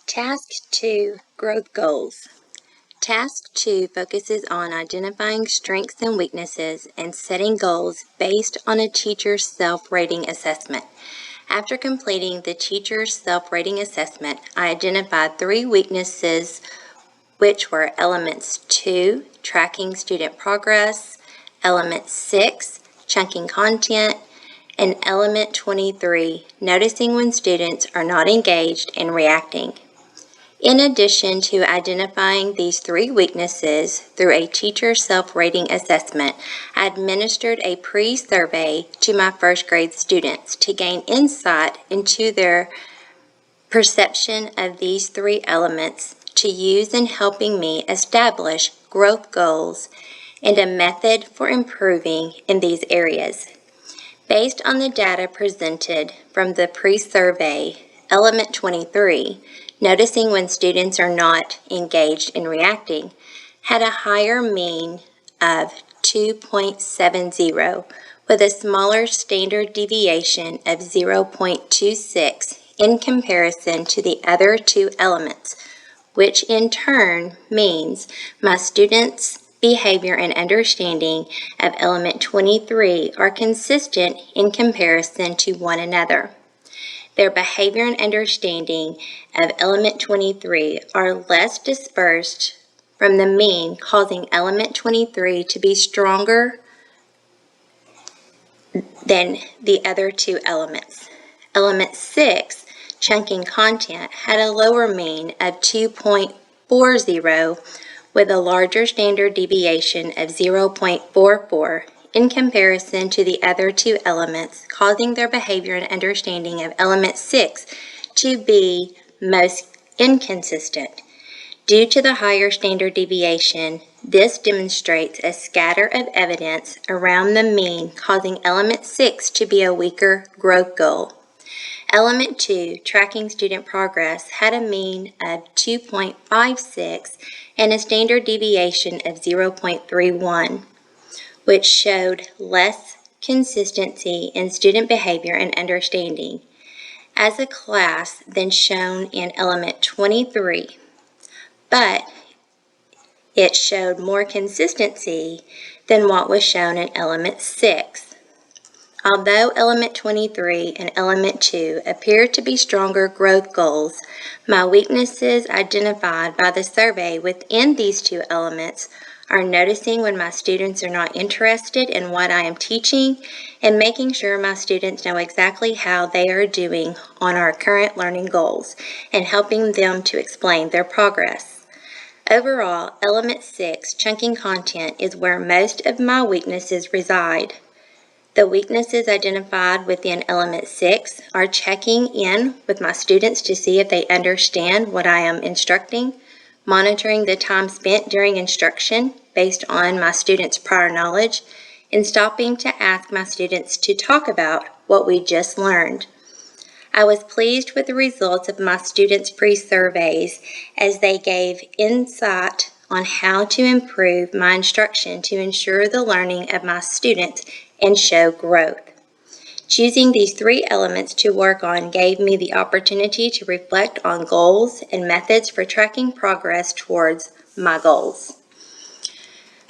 Task 2, Growth Goals. Task 2 focuses on identifying strengths and weaknesses and setting goals based on a teacher's self-rating assessment. After completing the teacher's self-rating assessment, I identified 3 weaknesses, which were Elements 2, Tracking Student Progress, Element 6, Chunking Content, and Element 23, Noticing when students are not engaged and reacting. In addition to identifying these 3 weaknesses through a teacher self-rating assessment, I administered a pre-survey to my first grade students to gain insight into their perception of these 3 elements to use in helping me establish growth goals and a method for improving in these areas. Based on the data presented from the pre-survey, Element 23, Noticing when students are not engaged in reacting, had a higher mean of 2.70 with a smaller standard deviation of 0.26 in comparison to the other 2 elements, which in turn means my students' behavior and understanding of Element 23 are consistent in comparison to one another. Their behavior and understanding of Element 23 are less dispersed from the mean, causing Element 23 to be stronger than the other 2 elements. Element 6, Chunking Content, had a lower mean of 2.40 with a larger standard deviation of 0.44 in comparison to the other 2 elements, causing their behavior and understanding of Element 6 to be most inconsistent. Due to the higher standard deviation, this demonstrates a scatter of evidence around the mean, causing Element 6 to be a weaker growth goal. Element 2, Tracking Student Progress, had a mean of 2.56 and a standard deviation of 0.31. which showed less consistency in student behavior and understanding as a class than shown in Element 23, but it showed more consistency than what was shown in Element 6. Although Element 23 and Element 2 appear to be stronger growth goals, my weaknesses identified by the survey within these 2 elements are noticing when my students are not interested in what I am teaching and making sure my students know exactly how they are doing on our current learning goals and helping them to explain their progress. Overall, Element 6, Chunking Content, is where most of my weaknesses reside. The weaknesses identified within Element 6 are checking in with my students to see if they understand what I am instructing, monitoring the time spent during instruction based on my students' prior knowledge, and stopping to ask my students to talk about what we just learned. I was pleased with the results of my students' pre-surveys as they gave insight on how to improve my instruction to ensure the learning of my students and show growth. Choosing these 3 elements to work on gave me the opportunity to reflect on goals and methods for tracking progress towards my goals.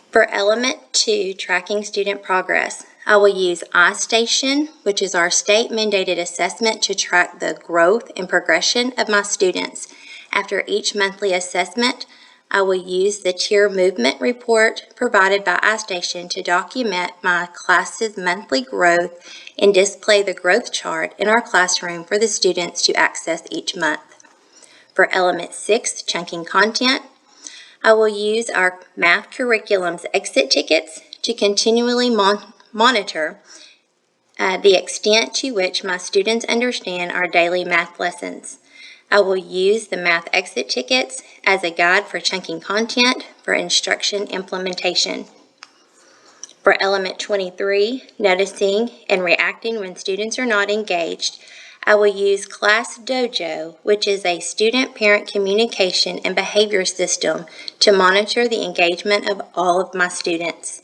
For Element 2, Tracking Student Progress, I will use iStation, which is our state-mandated assessment to track the growth and progression of my students. After each monthly assessment, I will use the Tier Movement Report provided by iStation to document my class's monthly growth and display the growth chart in our classroom for the students to access each month. For Element 6, Chunking Content, I will use our math curriculum's exit tickets to continually monitor the extent to which my students understand our daily math lessons. I will use the math exit tickets as a guide for chunking content for instruction implementation. For Element 23, Noticing and Reacting when students are not engaged, I will use Class Dojo, which is a student-parent communication and behavior system to monitor the engagement of all of my students.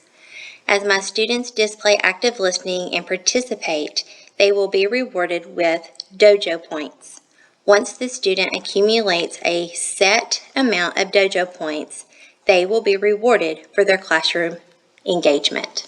As my students display active listening and participate, they will be rewarded with Dojo points. Once the student accumulates a set amount of dojo points, they will be rewarded for their classroom engagement.